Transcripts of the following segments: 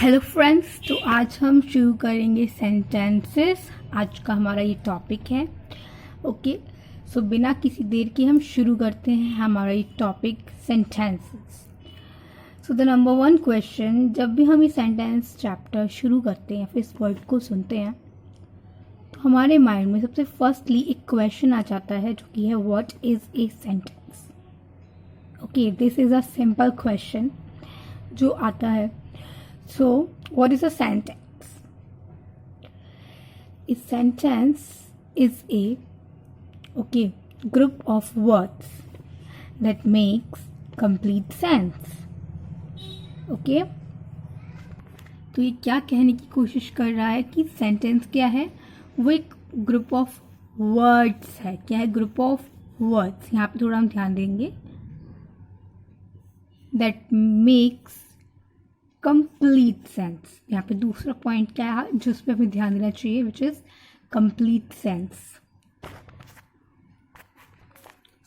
Hello friends, तो आज हम शुरू करेंगे सेंटेंसेस। आज का हमारा ये टॉपिक है। ओके, सो बिना किसी देर के हम शुरू करते हैं हमारा ये topic sentences. So the number 1 question, जब भी हम ये सेंटेंस चैप्टर शुरू करते हैं फिर इस वर्ड को सुनते हैं तो हमारे माइंड में सबसे फर्स्टली एक क्वेश्चन आ जाता है जो कि है what is a sentence. Okay, this is a simple question जो आता है। So, what is a sentence? A sentence is a group of words that makes complete sense. Okay? तो ये क्या कहने की कोशिश कर रहा है कि सेंटेंस क्या है? वो एक ग्रुप ऑफ वर्ड्स है। क्या है? Group of words. यहाँ पे थोड़ा हम ध्यान देंगे। That makes complete sense. यहाँ पे दूसरा पॉइंट क्या है जिस पे हमें ध्यान देना चाहिए, which is complete sense.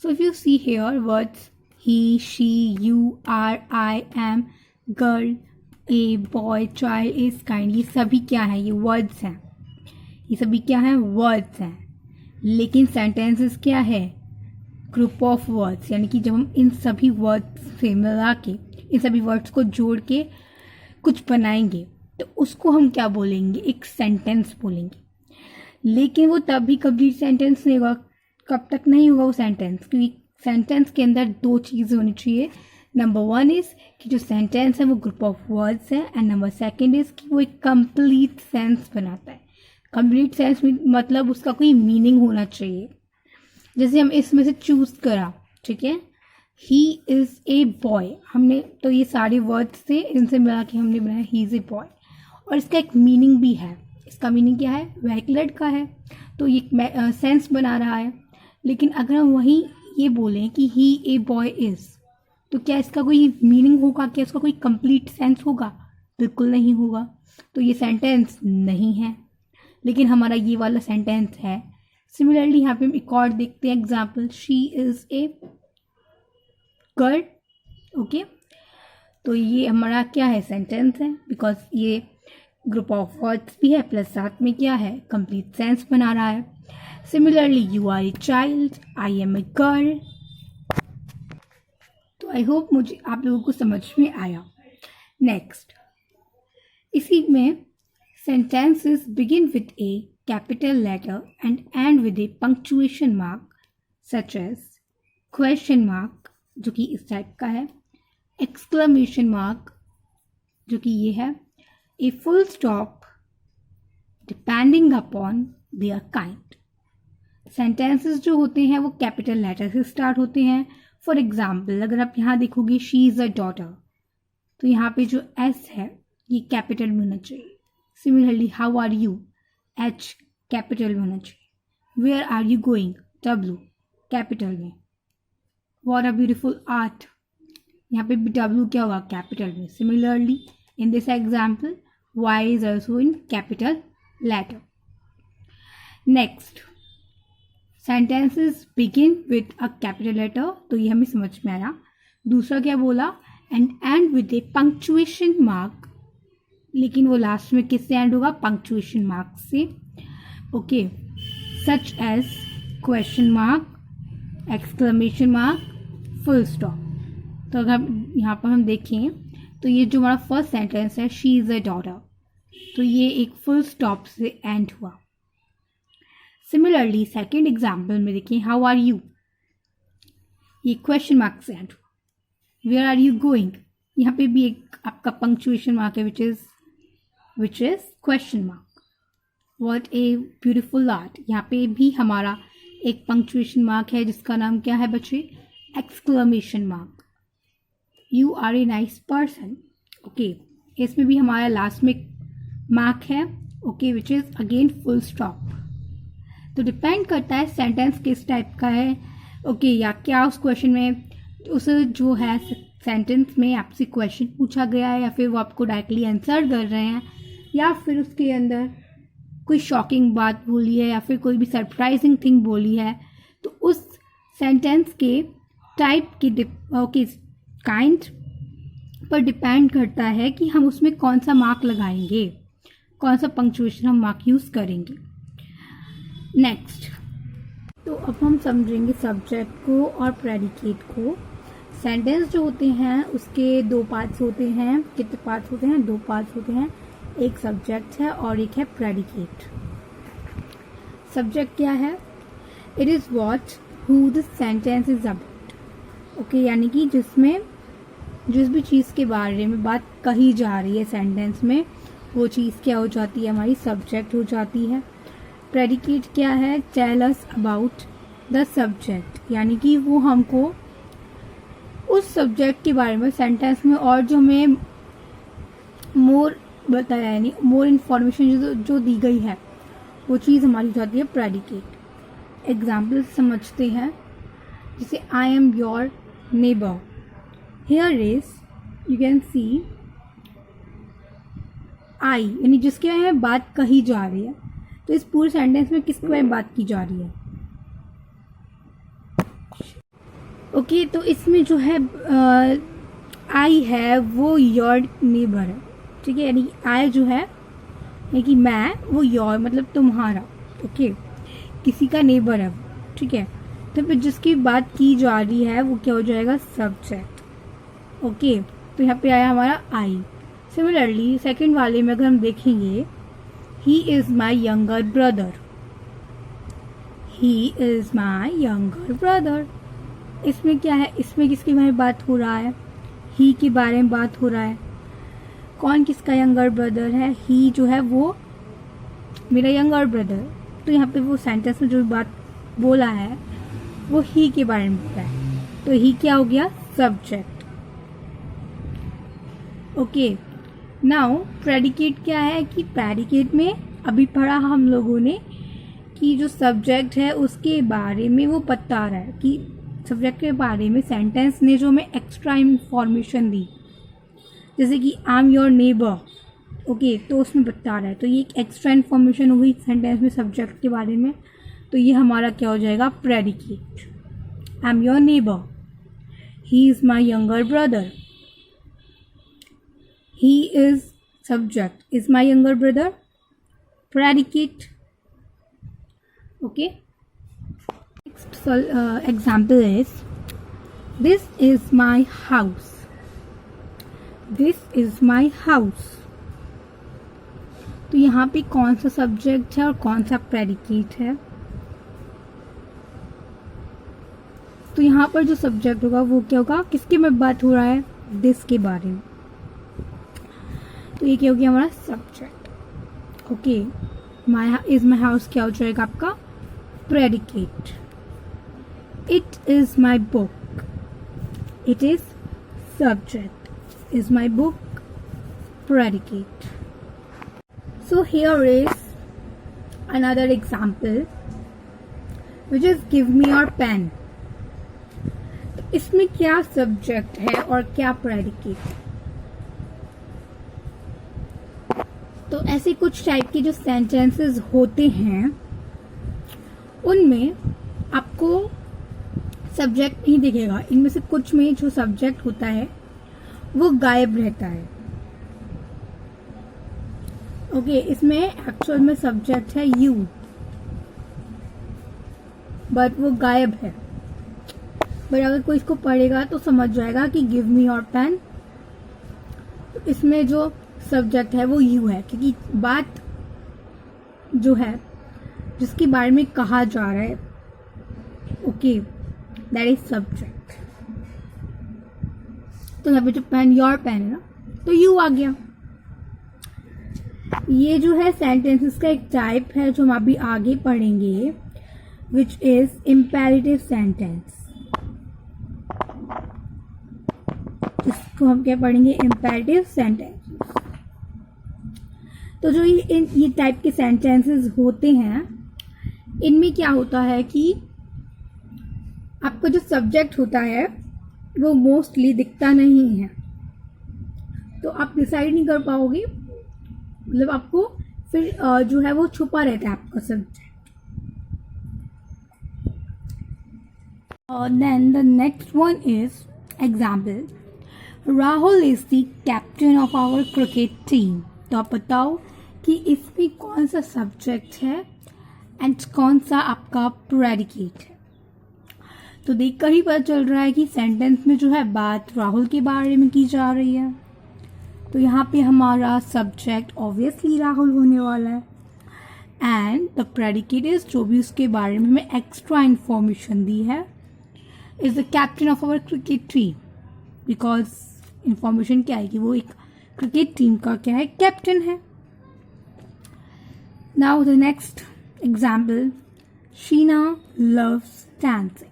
So if you see here words he, she, you, are, I, am, girl, a, boy, child, is, kind, ये सभी क्या है? ये वर्ड्स हैं। ये सभी क्या है? वर्ड्स हैं। लेकिन सेंटेंसेस क्या है? Group of words. यानी कि जब हम इन सभी वर्ड्स से मिला के, इन सभी वर्ड्स को जोड़ के कुछ बनाएंगे तो उसको हम क्या बोलेंगे? एक सेंटेंस बोलेंगे। लेकिन वो तभी कंप्लीट सेंटेंस नहीं होगा। कब तक नहीं होगा वो सेंटेंस? क्योंकि सेंटेंस के अंदर दो चीज़ें होनी चाहिए। नंबर 1 इज़ कि जो सेंटेंस है वो ग्रुप ऑफ वर्ड्स है, एंड नंबर 2 इज़ कि वो एक कंप्लीट सेंस बनाता है। कंप्लीट सेंस मतलब उसका कोई मीनिंग होना चाहिए। जैसे हम इसमें से चूज़ करा, ठीक है, ही इज़ ए बॉय, हमने तो ये सारे वर्ड्स थे, इनसे मिला के हमने बनाया ही इज़ ए बॉय, और इसका एक मीनिंग भी है। इसका मीनिंग क्या है? वह एक लड़का है, तो ये सेंस बना रहा है। लेकिन अगर हम वहीं ये बोलें कि ही ए बॉय इज़, तो क्या इसका कोई मीनिंग होगा? क्या इसका कोई कंप्लीट सेंस होगा? बिल्कुल नहीं होगा। तो ये सेंटेंस नहीं है, लेकिन हमारा ये वाला सेंटेंस है। सिमिलरली यहाँ पे हम एक और देखते हैं example, she is a girl. Okay, तो ये हमारा क्या है? सेंटेंस है, बिकॉज ये ग्रुप ऑफ वर्ड्स भी है प्लस साथ में क्या है? कंप्लीट सेंस बना रहा है। Similarly you are a child, I am a girl. तो आई होप मुझे आप लोगों को समझ में आया। नेक्स्ट, इसी में sentences begin with a capital letter and end with a punctuation mark such as question mark, जो कि इस टाइप का है, exclamation mark, जो कि ये है, a full stop depending upon their kind. sentences जो होते हैं वो कैपिटल लेटर से स्टार्ट होते हैं। फॉर एग्जाम्पल, अगर आप यहाँ देखोगे शी इज़ अ डॉटर, तो यहाँ पे जो एस है ये कैपिटल में होना चाहिए। Similarly how are you, H capital में होना चाहिए। Where are you going, W capital में। व्हाट अ ब्यूटीफुल आर्ट, यहाँ पे भी डब्ल्यू क्या होगा? कैपिटल में। Similarly in this example Y is also in capital letter. Next, sentences begin with a capital letter, तो ये हमें समझ में आया। दूसरा क्या बोला? End with a punctuation mark, लेकिन वो लास्ट में किससे एंड होगा? पंक्चुएशन मार्क से। Okay, such as question mark, exclamation mark, full stop. तो अगर यहाँ पर हम देखें तो ये जो हमारा फर्स्ट सेंटेंस है शी इज़ अ डॉटर, तो ये एक फुल स्टॉप से एंड हुआ। सिमिलरली सेकेंड एग्जाम्पल में देखें, हाउ आर यू, ये क्वेश्चन मार्क से एंड हुआ। वेयर आर यू गोइंग, यहाँ पे भी एक आपका पंक्चुएशन मार्क है which is question mark. What a beautiful art, यहाँ पे भी हमारा एक पंक्चुएशन मार्क है जिसका नाम क्या है बच्चे? Exclamation mark. You are a nice person. Okay, इसमें भी हमारा लास्ट में मार्क है, okay, which is again full stop. तो डिपेंड करता है सेंटेंस किस टाइप का है, ओके, या क्या उस क्वेश्चन में उस जो है सेंटेंस में आपसे क्वेश्चन पूछा गया है, या फिर वो आपको डायरेक्टली आंसर कर रहे हैं, या फिर उसके अंदर कोई शॉकिंग बात बोली है, या फिर कोई भी सरप्राइजिंग थिंग बोली है। तो उस सेंटेंस के टाइप की ओके काइंड पर डिपेंड करता है कि हम उसमें कौन सा मार्क लगाएंगे, कौन सा पंक्चुएशन हम मार्क यूज़ करेंगे। नेक्स्ट, तो अब हम समझेंगे सब्जेक्ट को और प्रेडिकेट को। सेंटेंस जो होते हैं उसके दो पार्ट्स होते हैं। कितने पार्ट्स होते हैं? दो पार्ट्स होते हैं। एक सब्जेक्ट है और एक है प्रेडिकेट। सब्जेक्ट क्या है? It is what who the sentence is about. Okay, यानी कि जिसमें जिस भी चीज़ के बारे में बात कही जा रही है सेंटेंस में, वो चीज़ क्या हो जाती है? हमारी सब्जेक्ट हो जाती है। प्रेडिकेट क्या है? Tell us about the subject, यानी कि वो हमको उस सब्जेक्ट के बारे में सेंटेंस में और जो हमें मोर बताया, यानी मोर इन्फॉर्मेशन जो दी गई है, वो चीज़ हमारी हो जाती है प्रेडिकेट। एग्जाम्पल समझते हैं, जैसे I am your neighbour. Here is, you can see I, यानी जिसके बारे में बात कही जा रही है। तो इस पूरे सेंटेंस में किसके बारे में बात की जा रही है? ओके, तो इसमें जो है आई है वो योर नेबर है, ठीक है। यानी आई जो है यानी कि मैं, वो योर मतलब तुम्हारा, ओके, किसी का नेबर है, ठीक है। तो फिर जिसकी बात की जा रही है वो क्या हो जाएगा? सब्जेक्ट। ओके, तो यहाँ पे आया हमारा आई। सिमिलरली सेकंड वाले में अगर हम देखेंगे, he is my younger brother. He is my younger brother. इसमें क्या है? इसमें किसके बारे में बात हो रहा है? ही के बारे में बात हो रहा है। कौन किसका यंगर ब्रदर है? ही जो है वो मेरा यंगर ब्रदर। तो यहाँ पे वो सेंटेंस में जो बात बोला है वो ही के बारे में बोला है, तो ही क्या हो गया? सब्जेक्ट। ओके, नाउ प्रेडिकेट क्या है कि प्रेडिकेट में अभी पढ़ा हम लोगों ने कि जो सब्जेक्ट है उसके बारे में वो बता रहा है, कि सब्जेक्ट के बारे में सेंटेंस ने जो हमें एक्स्ट्रा इंफॉर्मेशन दी, जैसे कि आई एम योर नेबर, ओके, तो उसमें बता रहा है। तो ये एक एक्स्ट्रा इन्फॉर्मेशन हो गई सेंटेंस में सब्जेक्ट के बारे में, तो ये हमारा क्या हो जाएगा? Predicate. I am your neighbour, he is my younger brother. He is subject, is my younger brother, predicate. Okay, next example is this is my house. This is my house. तो यहाँ पे कौन सा सब्जेक्ट है और कौन सा predicate है? तो यहाँ पर जो सब्जेक्ट होगा वो क्या होगा? किसके में बात हो रहा है? दिस के बारे में। तो ये क्या हो गया? हमारा subject. Okay, my is my house क्या हो जाएगा आपका? Predicate. It is my book. It is subject. Is my book, predicate. So here is another example, which is give me your pen. तो इसमें क्या सब्जेक्ट है और क्या प्रेडिकेट? तो ऐसे कुछ टाइप के जो सेंटेंसेस होते हैं उनमें आपको सब्जेक्ट नहीं दिखेगा। इनमें से कुछ में जो सब्जेक्ट होता है वो गायब रहता है। ओके, इसमें एक्चुअल में सब्जेक्ट है यू, बट वो गायब है। बट अगर कोई इसको पढ़ेगा तो समझ जाएगा कि गिव मी योर पेन, इसमें जो सब्जेक्ट है वो यू है, क्योंकि बात जो है जिसके बारे में कहा जा रहा है, ओके, दैट इज सब्जेक्ट। तो यहाँ पे जो पेन, योर पेन है ना, तो यू आ गया। ये जो है सेंटेंसेस का एक टाइप है जो हम अभी आगे पढ़ेंगे, विच इज इम्पेरेटिव सेंटेंस। इसको हम क्या पढ़ेंगे? Imperative sentence. तो जो ये टाइप के सेंटेंसेस होते हैं, इनमें क्या होता है कि आपका जो सब्जेक्ट होता है वो मोस्टली दिखता नहीं है, तो आप डिसाइड नहीं कर पाओगे, मतलब आपको फिर जो है वो छुपा रहता है आपका subject. Then the next one is example, Rahul is the captain of our cricket team. तो आप बताओ कि इसमें कौन सा सब्जेक्ट है एंड कौन सा आपका प्रेडिकेट है। तो देखकर ही पता चल रहा है कि सेंटेंस में जो है बात राहुल के बारे में की जा रही है। तो यहाँ पे हमारा सब्जेक्ट ऑब्वियसली राहुल होने वाला है एंड द प्रेडिकेट इज जो भी उसके बारे में हमें एक्स्ट्रा इन्फॉर्मेशन दी है is the captain of our cricket team. Because information क्या है कि वो एक क्रिकेट टीम का क्या है, कैप्टन है। Now the next example, Sheena loves dancing.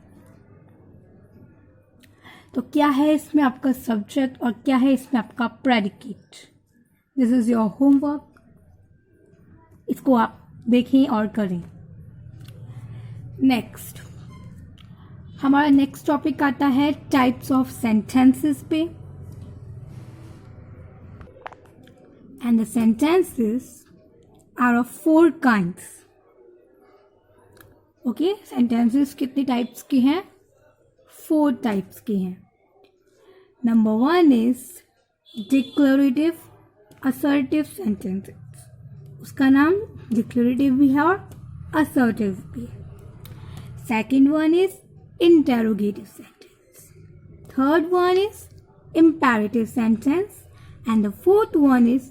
तो क्या है इसमें आपका सब्जेक्ट और क्या है इसमें आपका predicate. This is your homework, इसको आप देखें और करें। नेक्स्ट हमारा नेक्स्ट टॉपिक आता है टाइप्स ऑफ सेंटेंसेस पे। And the sentences are of 4 kinds. Okay, sentences कितने टाइप्स के हैं? 4 टाइप्स के हैं। Number 1 is declarative assertive sentences. उसका नाम डिक्लेरेटिव भी है और असर्टिव भी है। Second one is interrogative sentence. Third one is imperative sentence and the fourth one is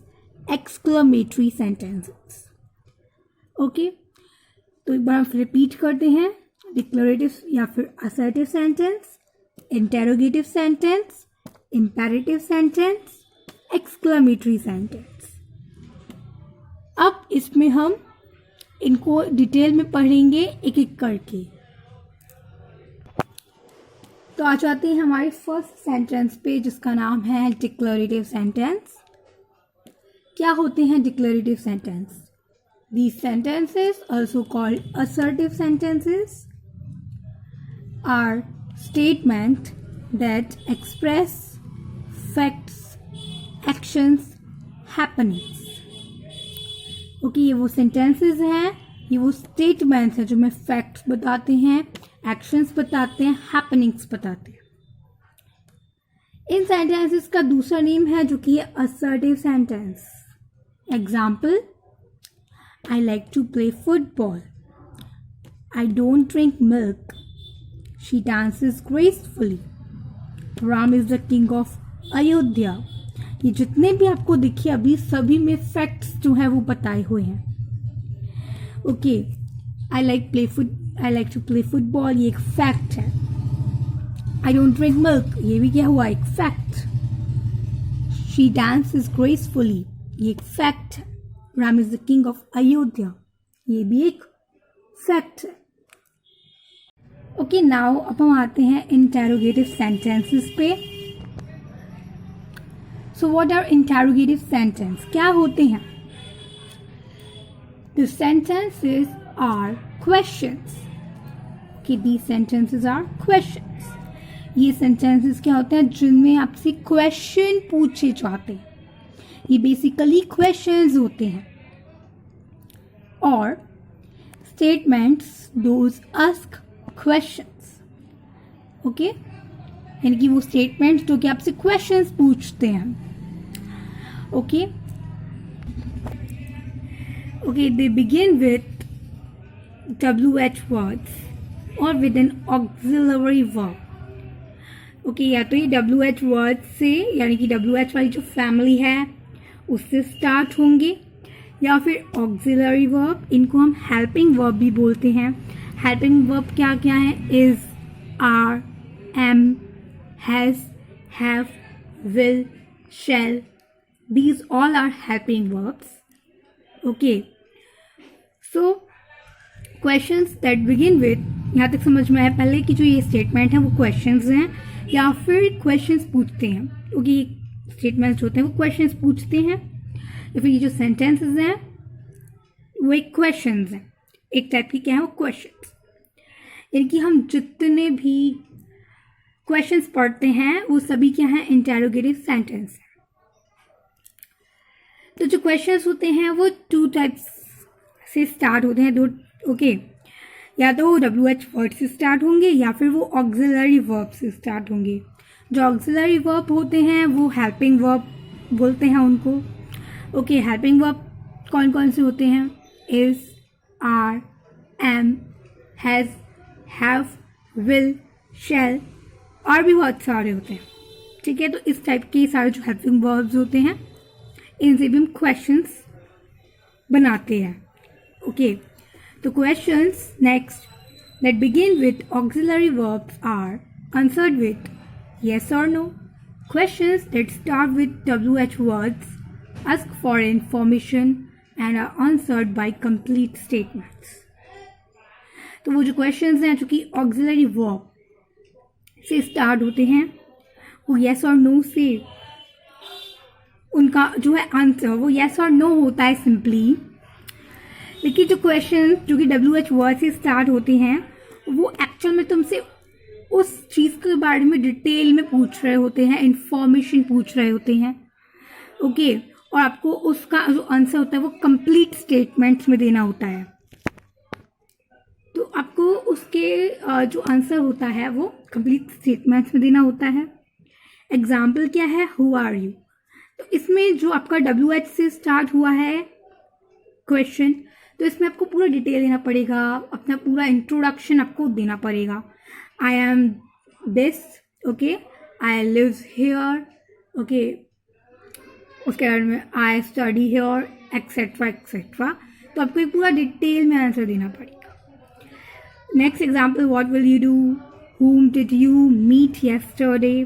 exclamatory sentences. Okay, तो एक बार हम रिपीट करते हैं, डिक्लेरेटिव या फिर assertive sentence, interrogative sentence, imperative sentence, exclamatory sentence. अब इसमें हम इनको डिटेल में पढ़ेंगे एक एक करके। तो आ जाते हैं हमारे फर्स्ट सेंटेंस पे जिसका नाम है डिक्लेरेटिव सेंटेंस। क्या होते हैं declarative sentence? These sentences also called assertive sentences are statement that express facts, actions, happenings. Okay, ये वो सेंटेंसेस हैं, ये वो स्टेटमेंट्स हैं जो हमें फैक्ट्स बताते हैं, एक्शंस बताते हैं, हैपनिंग्स बताते हैं। इन सेंटेंसेस का दूसरा नेम है जो कि है assertive sentence. Example, I like to play football, I don't drink milk, she dances gracefully, Ram is the king of Ayodhya. ये जितने भी आपको दिखे अभी सभी में फैक्ट्स जो है वो बताए हुए हैं। Okay, I like to play football, ये एक फैक्ट है। आई डोंट ड्रिंक मिल्क, ये भी क्या हुआ, एक फैक्ट। शी डांसेस ग्रेसफुली, ये एक फैक्ट है। Ram is the king of Ayodhya, ये भी एक फैक्ट है। ओके, नाउ अब हम आते हैं इंटेरोगेटिव सेंटेंसेस पे। So what are interrogative sentence? क्या होते हैं? The sentences are questions. Okay, these sentences are questions. ये sentences क्या होते हैं? जिनमें आपसे question पूछे जाते हैं। ये basically questions होते हैं। और statements those ask questions. Okay, यानी कि वो statements जो कि आपसे questions पूछते हैं। Okay, they begin with WH words और with an auxiliary verb. Okay, या तो ये WH वर्ड से यानी कि WH वाली जो फैमिली है उससे स्टार्ट होंगे या फिर ऑक्सिलरी वर्ब, इनको हम हेल्पिंग वर्ब भी बोलते हैं। हेल्पिंग वर्ब क्या क्या है? Is, are, am, has, have, will, shall, these all are helping verbs. Okay, so questions that begin with, यहाँ तक समझ में आया पहले कि जो ये स्टेटमेंट है वो क्वेश्चंस हैं या फिर क्वेश्चंस पूछते हैं। क्योंकि स्टेटमेंट्स होते हैं वो क्वेश्चंस पूछते हैं या फिर ये जो सेंटेंसेस हैं वो एक क्वेश्चंस हैं, एक टाइप की क्या है वो क्वेश्चंस। यानी कि हम जितने भी क्वेश्चंस पढ़ते हैं वो सभी क्या हैं? इंटेरोगेटिव सेंटेंस हैं। तो जो क्वेश्चंस होते हैं वो 2 टाइप्स से स्टार्ट होते हैं, 2। ओके, या तो वो WH वर्ड से स्टार्ट होंगे या फिर वो ऑक्सिलरी वर्ब से स्टार्ट होंगे। जो ऑक्सिलरी वर्ब होते हैं वो हेल्पिंग वर्ब बोलते हैं उनको। ओके, हेल्पिंग वर्ब कौन कौन से होते हैं? Is, are, am, has, have, will, shall और भी बहुत सारे होते हैं। ठीक है, तो इस टाइप के सारे जो हेल्पिंग वर्ब्स होते हैं इनसे भी हम क्वेश्चंस बनाते हैं। ओके, तो questions next that begin with auxiliary verbs are answered with yes or no. Questions that start with WH words ask for information and are answered by complete statements. तो वो जो क्वेश्चंस हैं जो कि auxiliary verb से start होते हैं वो yes और no से उनका जो है आंसर वो yes और no होता है सिंपली। लेकिन जो क्वेश्चन जो कि WH वर्ड से स्टार्ट होते हैं वो एक्चुअल में तुमसे उस चीज़ के बारे में डिटेल में पूछ रहे होते हैं, इंफॉर्मेशन पूछ रहे होते हैं। ओके, और आपको उसका जो आंसर होता है वो कंप्लीट स्टेटमेंट्स में देना होता है। तो आपको उसके जो आंसर होता है वो कंप्लीट स्टेटमेंट्स में देना होता है। एग्जाम्पल क्या है? Who are you. तो इसमें जो आपका WH से स्टार्ट हुआ है क्वेश्चन, तो इसमें आपको पूरा डिटेल देना पड़ेगा, अपना पूरा इंट्रोडक्शन आपको देना पड़ेगा। I am this, okay, I live here, okay, उसके बारे में I study here etcetera etcetera. तो आपको एक पूरा डिटेल में आंसर देना पड़ेगा। Next example, what will you do, whom did you meet yesterday,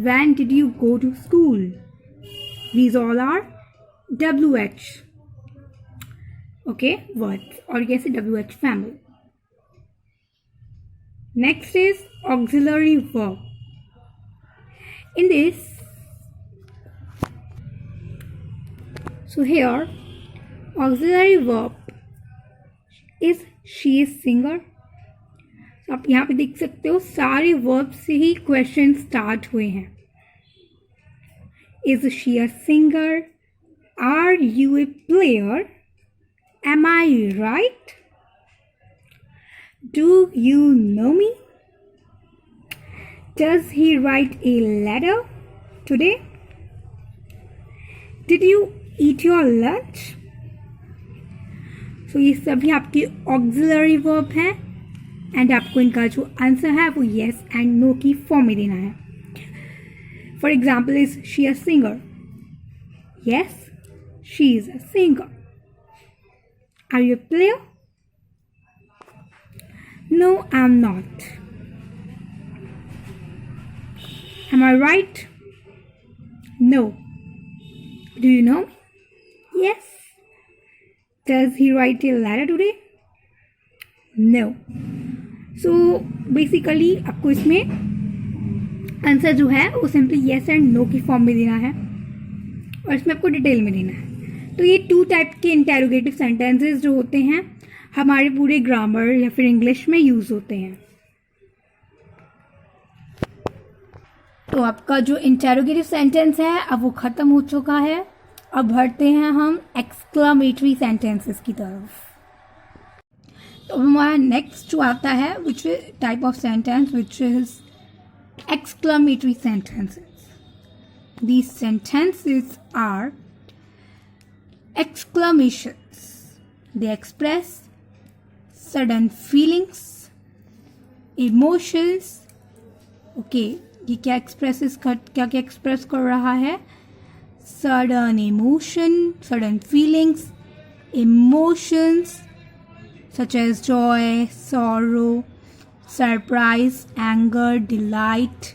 when did you go to school. These all are WH, okay, words, और कैसे WH family. Next is auxiliary verb. In this, so here auxiliary verb is she is singer. तो आप यहाँ पे देख सकते हो सारे वर्ब से ही क्वेश्चन स्टार्ट हुए हैं। Is she a singer, are you a player, am I right, do you know me, does he write a letter today, did you eat your lunch. So ये सभी आपके ऑक्सिलरी वर्ब हैं and आपको इनका जो answer है वो yes and no की फॉर्म में देना है। For example, is she a singer, yes she is a singer. Are you a player, no I am not. Am I right, no. Do you know me, yes. Does he write a letter today, no. So basically आपको इसमें answer जो है वो simply yes and no की form में देना है और इसमें आपको डिटेल में देना है। तो ये 2 टाइप के इंटेरोगेटिव सेंटेंसेस जो होते हैं हमारे पूरे ग्रामर या फिर इंग्लिश में यूज़ होते हैं। तो आपका जो इंटेरोगेटिव सेंटेंस है अब वो ख़त्म हो चुका है। अब बढ़ते हैं हम एक्सक्लामेटरी सेंटेंसेस की तरफ। तो हमारा नेक्स्ट जो आता है which type of sentence which is exclamatory sentences. These sentences are exclamations. They express sudden feelings, emotions. Okay, ये क्या एक्सप्रेस क्या क्या एक्सप्रेस कर रहा है? Sudden emotion, sudden feelings, emotions such as joy, sorrow, surprise, anger, delight.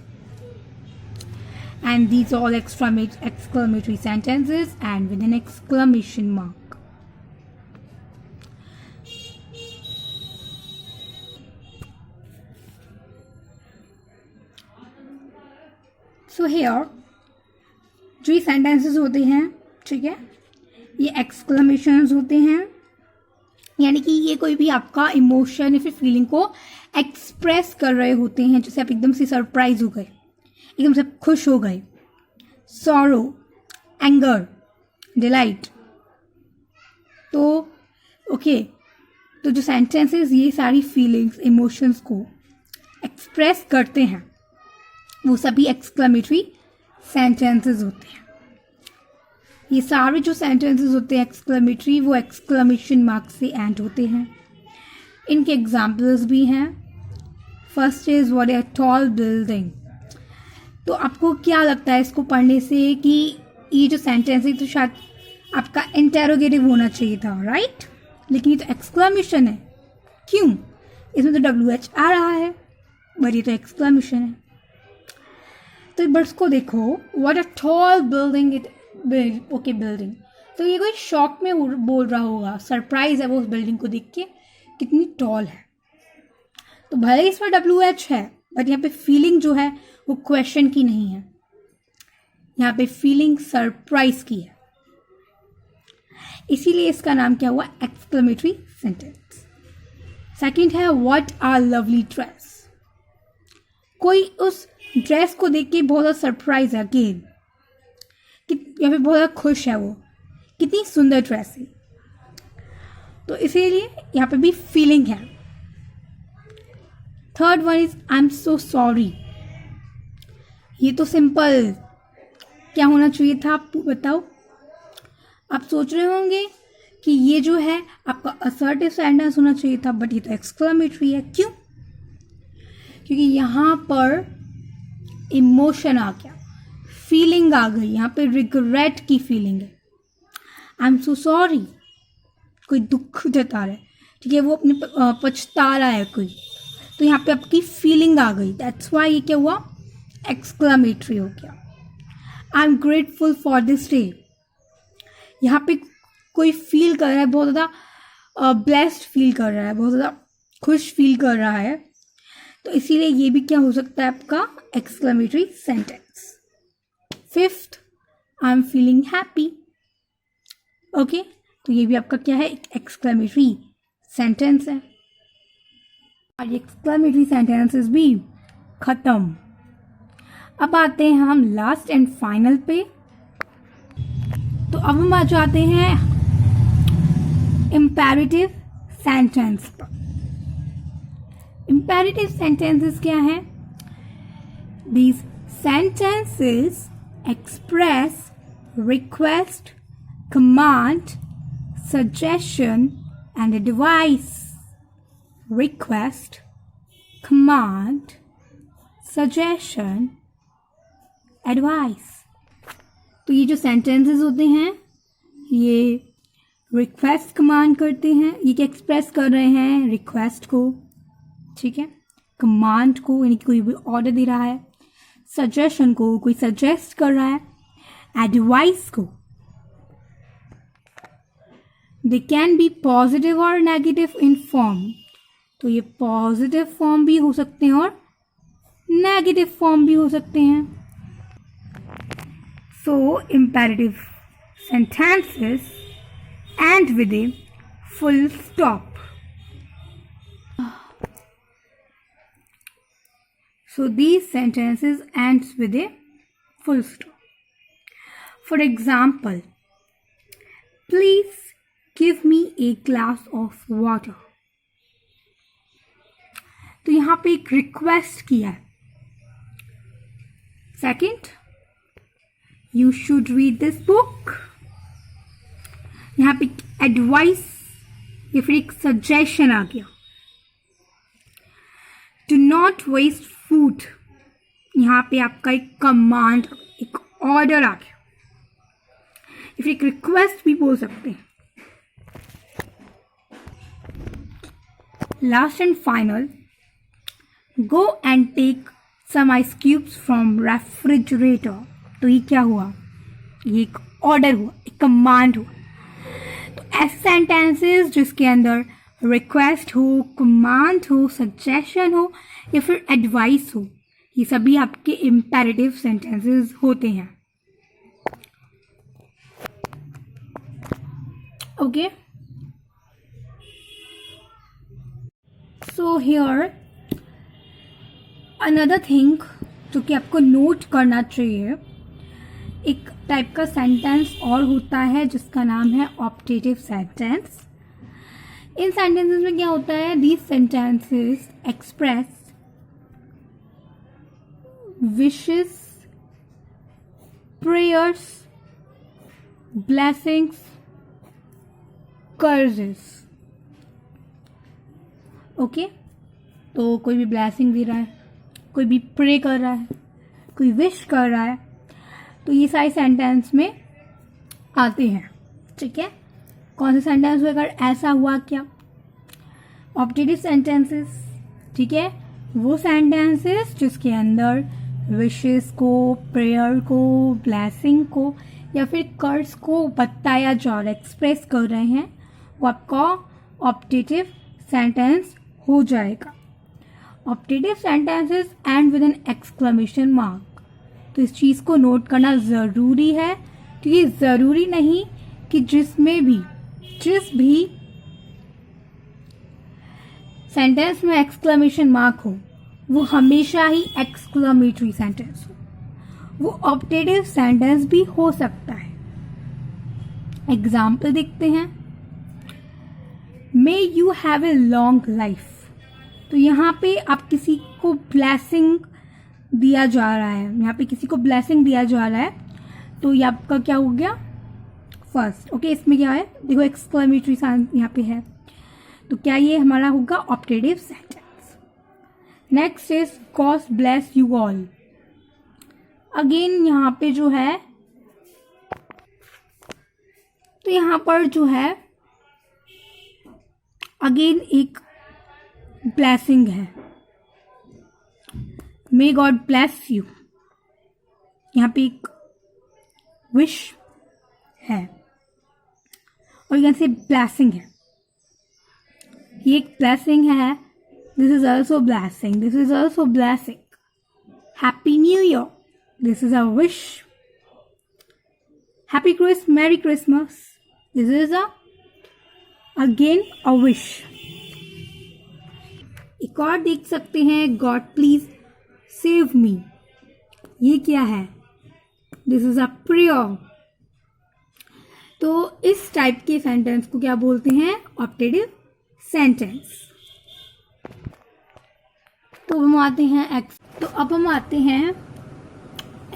And these all exclamatory sentences and with an exclamation mark. So here जो ये sentences होते हैं, ठीक है, ये exclamations होते हैं, यानी कि ये कोई भी आपका इमोशन या फिर फीलिंग को एक्सप्रेस कर रहे होते हैं। जैसे आप एकदम से सरप्राइज हो गए, एकदम से खुश हो गए, सॉरो, एंगर, डिलाइट। तो ओके, तो जो सेंटेंसेस ये सारी फीलिंग्स इमोशंस को एक्सप्रेस करते हैं वो सभी एक्सक्लेमेटरी सेंटेंसेस होते हैं। ये सारे जो सेंटेंसेस होते हैं एक्सक्लेमेटरी, वो एक्सक्लेमेशन मार्क से एंड होते हैं। इनके एग्जाम्पल्स भी हैं। First is what a tall building. तो आपको क्या लगता है इसको पढ़ने से कि ये जो सेंटेंस है तो शायद आपका इंटेरोगेटिव होना चाहिए था, राइट? लेकिन ये तो एक्सक्लेमेशन है। क्यों? इसमें तो WH आ रहा है, बट ये तो एक्सक्लेमेशन है। तो बर्ड्स को देखो, what a tall building it, okay building. तो ये कोई शॉक में बोल रहा होगा, सरप्राइज है वो उस बिल्डिंग को देख के कितनी टॉल है। तो भले इसमें WH है, बट यहाँ पे फीलिंग जो है वो क्वेश्चन की नहीं है, यहाँ पे फीलिंग सरप्राइज की है, इसीलिए इसका नाम क्या हुआ? Exclamatory sentence. सेकंड है व्हाट आर लवली ड्रेस। कोई उस ड्रेस को देख के बहुत ज़्यादा सरप्राइज है, अगेन यहाँ पे बहुत ज़्यादा खुश है, वो कितनी सुंदर ड्रेस है। तो इसीलिए यहाँ पे भी फीलिंग है। Third one is I am so sorry. ये तो सिंपल, क्या होना चाहिए था आप बताओ? आप सोच रहे होंगे कि ये जो है आपका असर्टिव सेंटेंस होना चाहिए था, बट ये तो एक्सक्लेमेटरी है। क्यों? क्योंकि यहाँ पर इमोशन आ गया, फीलिंग आ गई, यहाँ पे रिग्रेट की फीलिंग है। आई एम सो सॉरी, कोई दुख जता रहा है, ठीक है, वो अपने पछता रहा है कोई, तो यहाँ पे आपकी फीलिंग आ गई। दैट्स वाई ये क्या हुआ? एक्सक्लेमेटरी हो गया। I am grateful for this day. यहाँ पे कोई फील कर रहा है, बहुत ज़्यादा ब्लेस्ड फील कर रहा है, बहुत ज़्यादा खुश फील कर रहा है, तो इसीलिए ये भी क्या हो सकता है आपका? Exclamatory sentence. Fifth, I am feeling happy. Okay, तो ये भी आपका क्या है? एक्सक्लेमेटरी सेंटेंस है। और एक्सक्लेमेटरी सेंटेंसेस भी खत्म। अब आते हैं हम लास्ट एंड फाइनल पे। तो अब हम आ जाते हैं इम्पेरेटिव सेंटेंस पर। इम्पेरेटिव सेंटेंसेस क्या है? These sentences express request, command, suggestion and advice. Request, command, suggestion, advice. तो ये जो sentences होते हैं ये request command करते हैं, ये क्या एक्सप्रेस कर रहे हैं? request को, ठीक है, command को यानी कि कोई भी ऑर्डर दे रहा है, suggestion को कोई सजेस्ट कर रहा है, advice को दे कैन बी पॉजिटिव और नेगेटिव इन फॉर्म। तो ये पॉजिटिव फॉर्म भी हो सकते हैं और नेगेटिव फॉर्म भी हो सकते हैं। So imperative sentences end with a full stop. So these sentences ends with a full stop. For example, please give me a glass of water. तो यहाँ पे एक रिक्वेस्ट किया है। Second, you should read this book. यहाँ पे advice या फिर एक सजेशन आ गया। Do not waste food. यहाँ पे आपका एक कमांड, एक ऑर्डर आ गया, या फिर एक रिक्वेस्ट भी बोल सकते हैं। Last and final, go and take some ice cubes from refrigerator. तो ये क्या हुआ? ये एक ऑर्डर हुआ, एक कमांड हुआ। तो ऐसे सेंटेंसेस जिसके अंदर रिक्वेस्ट हो, कमांड हो, सजेशन हो या फिर एडवाइस हो, ये सभी आपके इम्पेरेटिव सेंटेंसेस होते हैं। Okay, so here another thing जो कि आपको नोट करना चाहिए, एक टाइप का सेंटेंस और होता है जिसका नाम है ऑप्टेटिव सेंटेंस। इन सेंटेंसेस में क्या होता है? These sentences express wishes, prayers, blessings, curses. Okay, तो कोई भी ब्लेसिंग दे रहा है, कोई भी प्रे कर रहा है, कोई विश कर रहा है, तो ये सारे सेंटेंस में आते हैं. ठीक है, कौन से सेंटेंस में अगर ऐसा हुआ क्या? Optative sentences. ठीक है, वो सेंटेंसेस जिसके अंदर विशेस को, प्रेयर को, ब्लेसिंग को या फिर कर्स को बताया जा रहा है, एक्सप्रेस कर रहे हैं, वो आपका ऑप्टेटिव सेंटेंस हो जाएगा. Optative sentences end with an exclamation mark. तो इस चीज़ को नोट करना ज़रूरी है. तो ये ज़रूरी नहीं कि जिस भी सेंटेंस में एक्सक्लेमेशन मार्क हो वो हमेशा ही एक्सक्लेमेटरी सेंटेंस हो. वो ऑप्टेटिव सेंटेंस भी हो सकता है. एग्जाम्पल देखते हैं. May you have a long life. तो यहाँ पे आप किसी को ब्लेसिंग दिया जा रहा है, यहाँ पे किसी को ब्लेसिंग दिया जा रहा है, तो ये आपका क्या हो गया? फर्स्ट. ओके, इसमें क्या है? देखो एक्सक्लेमेटरी साइन यहाँ पे है, तो क्या ये हमारा होगा optative sentence. Next is God bless you all. Again यहाँ पे जो है, तो यहाँ पर जो है अगेन एक ब्लेसिंग है. May God bless you. यहाँ पे एक विश है और यहाँ से ब्लेसिंग है. ये एक ब्लेसिंग है. This is also blessing. This is also blessing. Happy new year. This is a wish. Happy merry Christmas. This is again a wish. एक और देख सकते हैं, गॉड प्लीज सेव मी. ये क्या है? This is a prayer. तो इस टाइप के सेंटेंस को क्या बोलते हैं? Optative sentence. तो अब हम आते हैं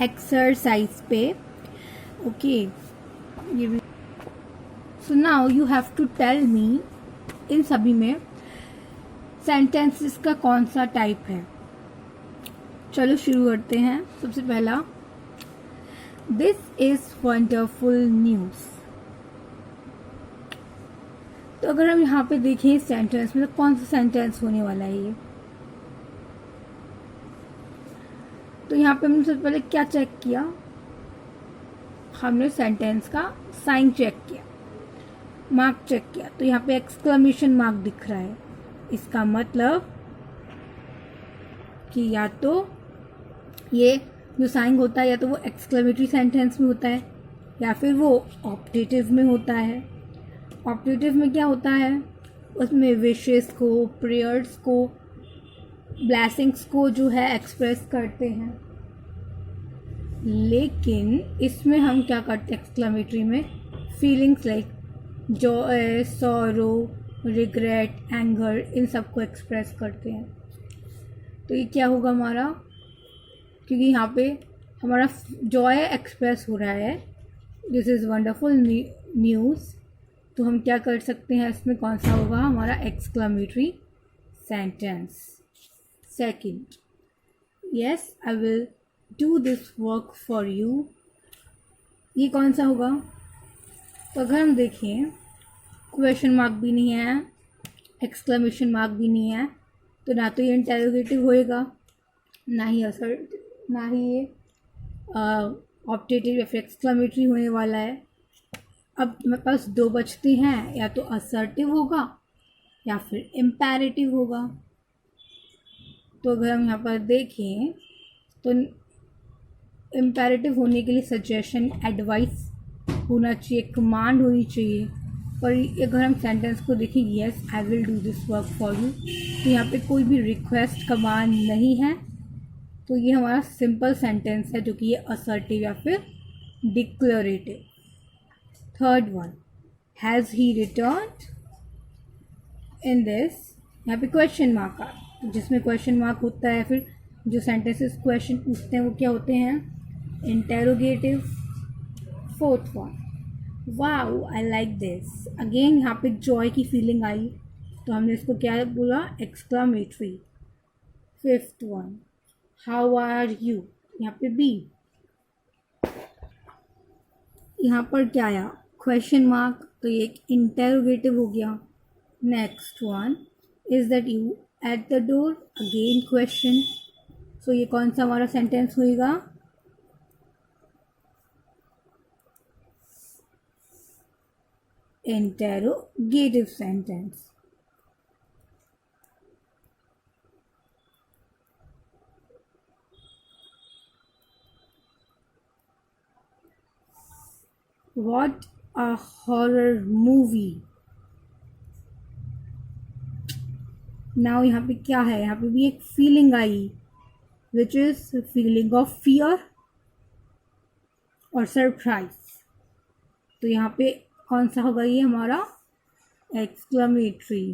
एक्सरसाइज पे. ओके, ये भी. So now you have to tell me इन सभी में सेंटेंसेस का कौन सा टाइप है. चलो शुरू करते हैं. सबसे पहला, दिस इज वंडरफुल न्यूज. तो अगर हम यहाँ पे देखें सेंटेंस में, तो कौन सा सेंटेंस होने वाला है ये? तो यहाँ पे हमने सबसे पहले क्या चेक किया? हमने सेंटेंस का साइन चेक किया, मार्क चेक किया. तो यहाँ पे एक्सक्लेमेशन मार्क दिख रहा है. इसका मतलब कि या तो ये जो साइन होता है या तो वो एक्सक्लेमेटरी सेंटेंस में होता है या फिर वो ऑप्टेटिव में होता है. ऑप्टेटिव में क्या होता है? उसमें विशेस को, प्रेयर्स को, ब्लेसिंग्स को जो है एक्सप्रेस करते हैं. लेकिन इसमें हम क्या करते हैं? एक्सक्लेमेटरी में feelings like joy, sorrow, regret, anger, इन सबको एक्सप्रेस करते हैं. तो ये क्या होगा हमारा? क्योंकि यहाँ पे हमारा जॉय एक्सप्रेस हो रहा है, दिस इज़ वंडरफुल न्यूज़, तो हम क्या कर सकते हैं? इसमें कौन सा होगा? हमारा exclamatory sentence. Second, yes I will do this work for you. ये कौन सा होगा? तो अगर हम देखें, क्वेश्चन मार्क भी नहीं है, एक्सक्लेमेशन मार्क भी नहीं है, तो ना तो ये इंटेरोगेटिव होएगा, ना ही ये ऑप्टेटिव या फिर एक्सक्लेमेटरी होने वाला है. अब मेरे पास दो बचते हैं, या तो असर्टिव होगा या फिर इम्पेरेटिव होगा. तो अगर हम यहाँ पर देखें तो इम्पेरेटिव होने के लिए सजेशन, एडवाइस होना चाहिए, कमांड होनी चाहिए. पर अगर हम सेंटेंस को देखें, yes I will do this work for you, तो यहाँ पे कोई भी रिक्वेस्ट, कमांड नहीं है. तो ये हमारा सिंपल सेंटेंस है, जो कि ये असर्टिव या फिर declarative. Third one, has he returned. In this, यहाँ पे क्वेश्चन मार्क आ, जिसमें क्वेश्चन मार्क होता है, फिर जो सेंटेंसेस क्वेश्चन पूछते हैं वो क्या होते हैं? Interrogative. Fourth one, wow I like this. Again यहाँ पे जॉय की फीलिंग आई तो हमने इसको क्या बोला? Exclamatory. Fifth one, how are you, यहाँ पे बी। यहाँ पर क्या आया? क्वेश्चन मार्क, तो ये एक इंटेरोगेटिव हो गया। Next one, is that you at the door, again question. So ये कौन सा हमारा सेंटेंस होएगा? Interrogative sentence. What a horror movie. Now यहाँ पे क्या है? यहाँ पे भी एक feeling I which is feeling of fear और सरप्राइज। तो यहाँ पे कौन सा होगा ये हमारा? Exclamatory.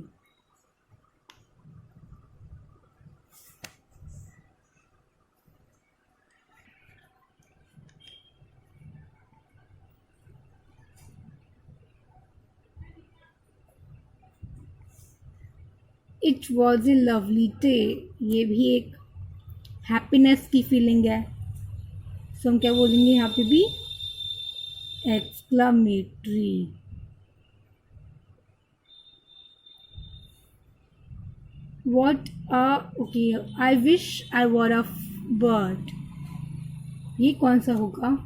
It was a lovely day, ये भी एक हैप्पीनेस की फीलिंग है। सो हम क्या बोलेंगे यहाँ पे भी? Exclamatory. What okay, I wish I were a bird, ये कौन सा होगा?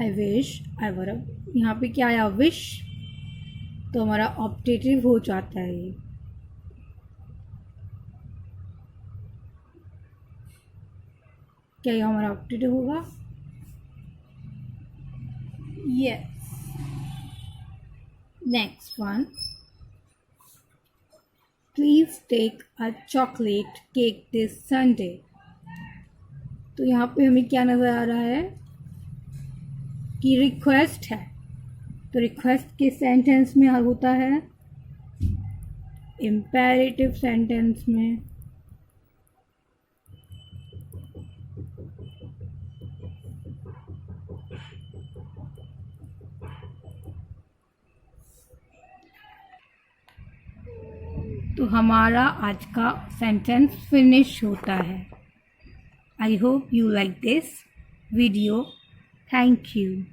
आई विश आई वर, यहाँ पे क्या आया? विश, तो हमारा ऑप्टेटिव हो जाता है ये। क्या ये हमारा ऑप्टेटिव होगा? Yes. Next one, please take a chocolate cake this Sunday. तो यहाँ पे हमें क्या नज़र आ रहा है कि रिक्वेस्ट है। तो रिक्वेस्ट के सेंटेंस में होता है इम्पेरेटिव सेंटेंस में। तो हमारा आज का सेंटेंस फिनिश होता है। I hope you like this video. Thank you.